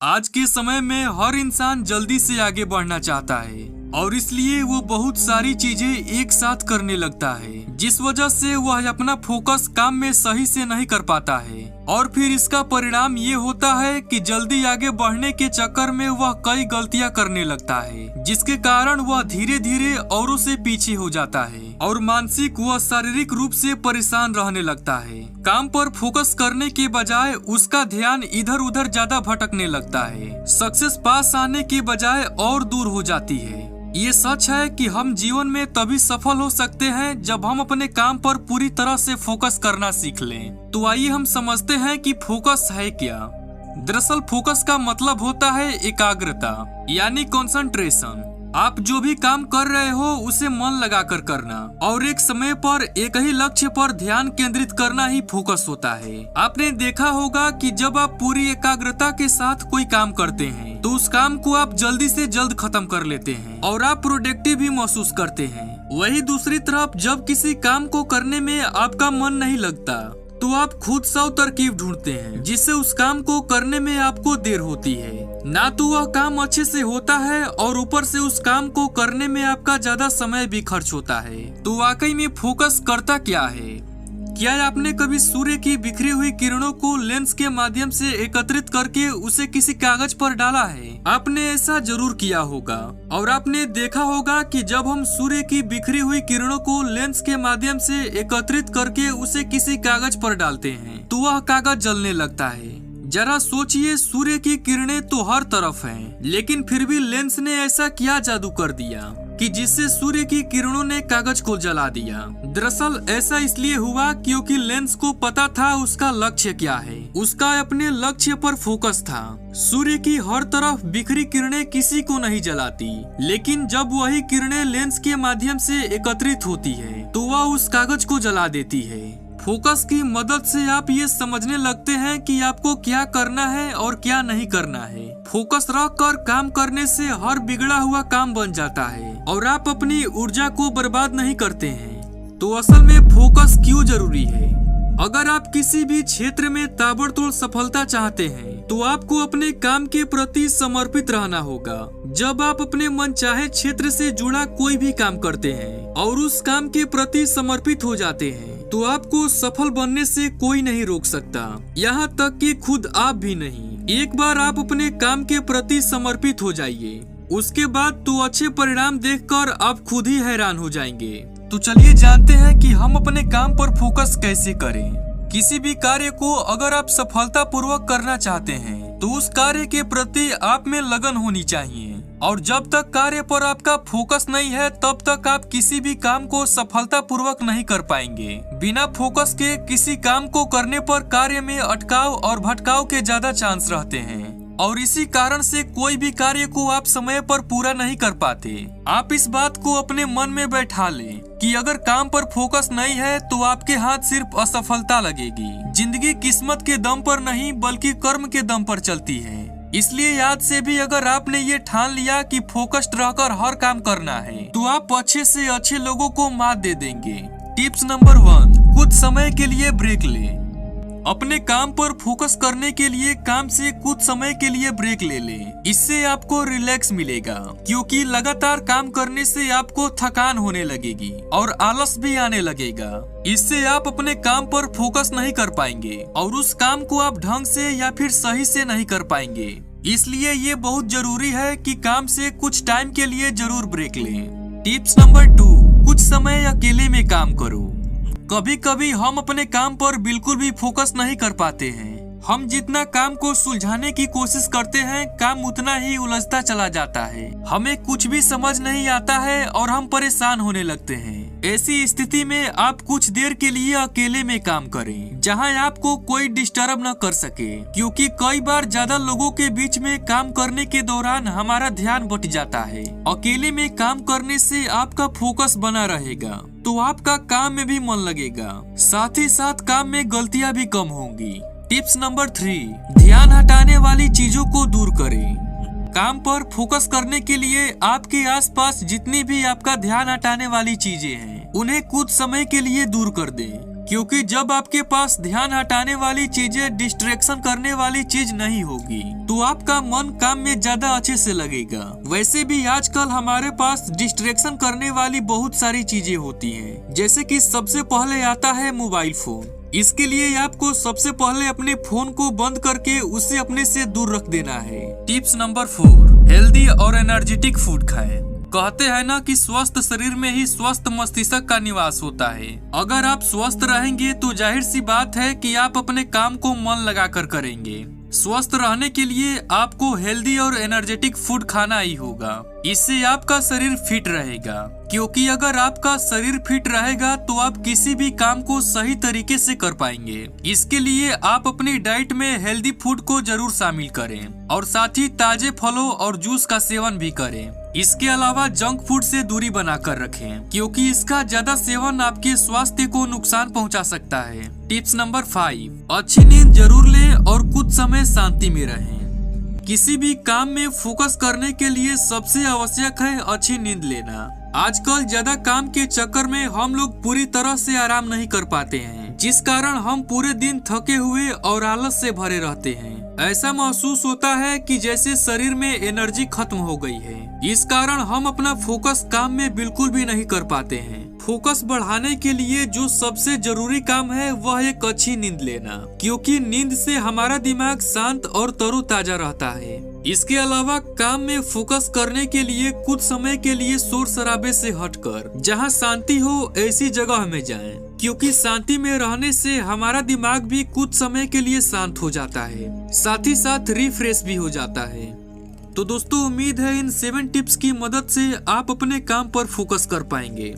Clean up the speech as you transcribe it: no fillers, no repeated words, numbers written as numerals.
आज के समय में हर इंसान जल्दी से आगे बढ़ना चाहता है और इसलिए वो बहुत सारी चीजें एक साथ करने लगता है, जिस वजह से वह अपना फोकस काम में सही से नहीं कर पाता है और फिर इसका परिणाम ये होता है कि जल्दी आगे बढ़ने के चक्कर में वह कई गलतियां करने लगता है, जिसके कारण वह धीरे धीरे औरों से पीछे हो जाता है और मानसिक व शारीरिक रूप से परेशान रहने लगता है। काम पर फोकस करने के बजाय उसका ध्यान इधर उधर ज्यादा भटकने लगता है। सक्सेस पास आने के बजाय और दूर हो जाती है। ये सच है कि हम जीवन में तभी सफल हो सकते हैं जब हम अपने काम पर पूरी तरह से फोकस करना सीख लें। तो आइए हम समझते हैं कि फोकस है क्या। दरअसल फोकस का मतलब होता है एकाग्रता यानी कंसंट्रेशन। आप जो भी काम कर रहे हो उसे मन लगाकर करना और एक समय पर एक ही लक्ष्य पर ध्यान केंद्रित करना ही फोकस होता है। आपने देखा होगा कि जब आप पूरी एकाग्रता के साथ कोई काम करते हैं तो उस काम को आप जल्दी से जल्द खत्म कर लेते हैं और आप प्रोडक्टिव भी महसूस करते हैं। वही दूसरी तरफ जब किसी काम को करने में आपका मन नहीं लगता तो आप खुद 100 तरकीब ढूंढते हैं जिससे उस काम को करने में आपको देर होती है। ना तो वह काम अच्छे से होता है और ऊपर से उस काम को करने में आपका ज्यादा समय भी खर्च होता है। तो वाकई में फोकस करता क्या है? क्या आपने कभी सूर्य की बिखरी हुई किरणों को लेंस के माध्यम से एकत्रित करके उसे किसी कागज पर डाला है? आपने ऐसा जरूर किया होगा और आपने देखा होगा कि जब हम सूर्य की बिखरी हुई किरणों को लेंस के माध्यम से एकत्रित करके उसे किसी कागज पर डालते हैं तो वह कागज जलने लगता है। जरा सोचिए, सूर्य की किरणें तो हर तरफ हैं, लेकिन फिर भी लेंस ने ऐसा क्या जादू कर दिया कि जिससे सूर्य की किरणों ने कागज को जला दिया। दरअसल ऐसा इसलिए हुआ क्योंकि लेंस को पता था उसका लक्ष्य क्या है। उसका अपने लक्ष्य पर फोकस था। सूर्य की हर तरफ बिखरी किरणें किसी को नहीं जलाती, लेकिन जब वही किरणें लेंस के माध्यम से एकत्रित होती है तो वह उस कागज को जला देती है। फोकस की मदद से आप ये समझने लगते हैं कि आपको क्या करना है और क्या नहीं करना है। फोकस रख कर काम करने से हर बिगड़ा हुआ काम बन जाता है और आप अपनी ऊर्जा को बर्बाद नहीं करते हैं। तो असल में फोकस क्यों जरूरी है? अगर आप किसी भी क्षेत्र में ताबड़तोड़ सफलता चाहते हैं तो आपको अपने काम के प्रति समर्पित रहना होगा। जब आप अपने मनचाहे क्षेत्र से जुड़ा कोई भी काम करते हैं और उस काम के प्रति समर्पित हो जाते हैं तो आपको सफल बनने से कोई नहीं रोक सकता, यहाँ तक कि खुद आप भी नहीं। एक बार आप अपने काम के प्रति समर्पित हो जाइए, उसके बाद तो अच्छे परिणाम देखकर आप खुद ही हैरान हो जाएंगे। तो चलिए जानते हैं कि हम अपने काम पर फोकस कैसे करें। किसी भी कार्य को अगर आप सफलता पूर्वक करना चाहते हैं तो उस कार्य के प्रति आप में लगन होनी चाहिए और जब तक कार्य पर आपका फोकस नहीं है तब तक आप किसी भी काम को सफलता पूर्वक नहीं कर पाएंगे। बिना फोकस के किसी काम को करने पर कार्य में अटकाव और भटकाव के ज्यादा चांस रहते हैं और इसी कारण से कोई भी कार्य को आप समय पर पूरा नहीं कर पाते। आप इस बात को अपने मन में बैठा लें कि अगर काम पर फोकस नहीं है तो आपके हाथ सिर्फ असफलता लगेगी। जिंदगी किस्मत के दम पर नहीं बल्कि कर्म के दम पर चलती है। इसलिए याद से भी अगर आपने ये ठान लिया कि फोकस्ड रहकर हर काम करना है तो आप अच्छे से अच्छे लोगों को मात दे देंगे। टिप्स नंबर 1, कुछ समय के लिए ब्रेक लें। अपने काम पर फोकस करने के लिए काम से कुछ समय के लिए ब्रेक ले लें। इससे आपको रिलैक्स मिलेगा क्योंकि लगातार काम करने से आपको थकान होने लगेगी और आलस भी आने लगेगा। इससे आप अपने काम पर फोकस नहीं कर पाएंगे और उस काम को आप ढंग से या फिर सही से नहीं कर पाएंगे। इसलिए ये बहुत जरूरी है कि काम से कुछ टाइम के लिए जरूर ब्रेक लें। टिप्स नंबर 2, कुछ समय अकेले में काम करो। कभी कभी हम अपने काम पर बिल्कुल भी फोकस नहीं कर पाते हैं। हम जितना काम को सुलझाने की कोशिश करते हैं काम उतना ही उलझता चला जाता है। हमें कुछ भी समझ नहीं आता है और हम परेशान होने लगते हैं। ऐसी स्थिति में आप कुछ देर के लिए अकेले में काम करें जहां आपको कोई डिस्टर्ब न कर सके, क्योंकि कई बार ज्यादा लोगों के बीच में काम करने के दौरान हमारा ध्यान बट जाता है। अकेले में काम करने से आपका फोकस बना रहेगा तो आपका काम में भी मन लगेगा, साथ ही साथ काम में गलतियां भी कम होंगी। टिप्स नंबर 3, ध्यान हटाने वाली चीजों को दूर करें। काम पर फोकस करने के लिए आपके आसपास जितनी भी आपका ध्यान हटाने वाली चीजें हैं उन्हें कुछ समय के लिए दूर कर दें, क्योंकि जब आपके पास ध्यान हटाने वाली चीजें, डिस्ट्रैक्शन करने वाली चीज नहीं होगी तो आपका मन काम में ज्यादा अच्छे से लगेगा। वैसे भी आजकल हमारे पास डिस्ट्रैक्शन करने वाली बहुत सारी चीजें होती हैं, जैसे कि सबसे पहले आता है मोबाइल फोन। इसके लिए आपको सबसे पहले अपने फोन को बंद करके उसे अपने से दूर रख देना है। टिप्स नंबर 4, हेल्दी और एनर्जेटिक फूड खाएं। कहते हैं ना कि स्वस्थ शरीर में ही स्वस्थ मस्तिष्क का निवास होता है। अगर आप स्वस्थ रहेंगे तो जाहिर सी बात है कि आप अपने काम को मन लगाकर करेंगे। स्वस्थ रहने के लिए आपको हेल्दी और एनर्जेटिक फूड खाना ही होगा। इससे आपका शरीर फिट रहेगा, क्योंकि अगर आपका शरीर फिट रहेगा तो आप किसी भी काम को सही तरीके से कर पाएंगे। इसके लिए आप अपनी डाइट में हेल्दी फूड को जरूर शामिल करें और साथ ही ताजे फलों और जूस का सेवन भी करें। इसके अलावा जंक फूड से दूरी बनाकर रखें, क्योंकि इसका ज्यादा सेवन आपके स्वास्थ्य को नुकसान पहुंचा सकता है। टिप्स नंबर 5, अच्छी नींद जरूर लें और कुछ समय शांति में रहें। किसी भी काम में फोकस करने के लिए सबसे आवश्यक है अच्छी नींद लेना। आजकल ज्यादा काम के चक्कर में हम लोग पूरी तरह से आराम नहीं कर पाते हैं, जिस कारण हम पूरे दिन थके हुए और आलस से भरे रहते हैं। ऐसा महसूस होता है कि जैसे शरीर में एनर्जी खत्म हो गई है। इस कारण हम अपना फोकस काम में बिल्कुल भी नहीं कर पाते हैं। फोकस बढ़ाने के लिए जो सबसे जरूरी काम है वह एक अच्छी नींद लेना, क्योंकि नींद से हमारा दिमाग शांत और तरोताजा रहता है। इसके अलावा काम में फोकस करने के लिए कुछ समय के लिए शोर शराबे से हटकर जहां शांति हो ऐसी जगह में जाएं, क्योंकि शांति में रहने से हमारा दिमाग भी कुछ समय के लिए शांत हो जाता है, साथ ही साथ रिफ्रेश भी हो जाता है। तो दोस्तों, उम्मीद है इन 7 टिप्स की मदद से आप अपने काम पर फोकस कर पाएंगे।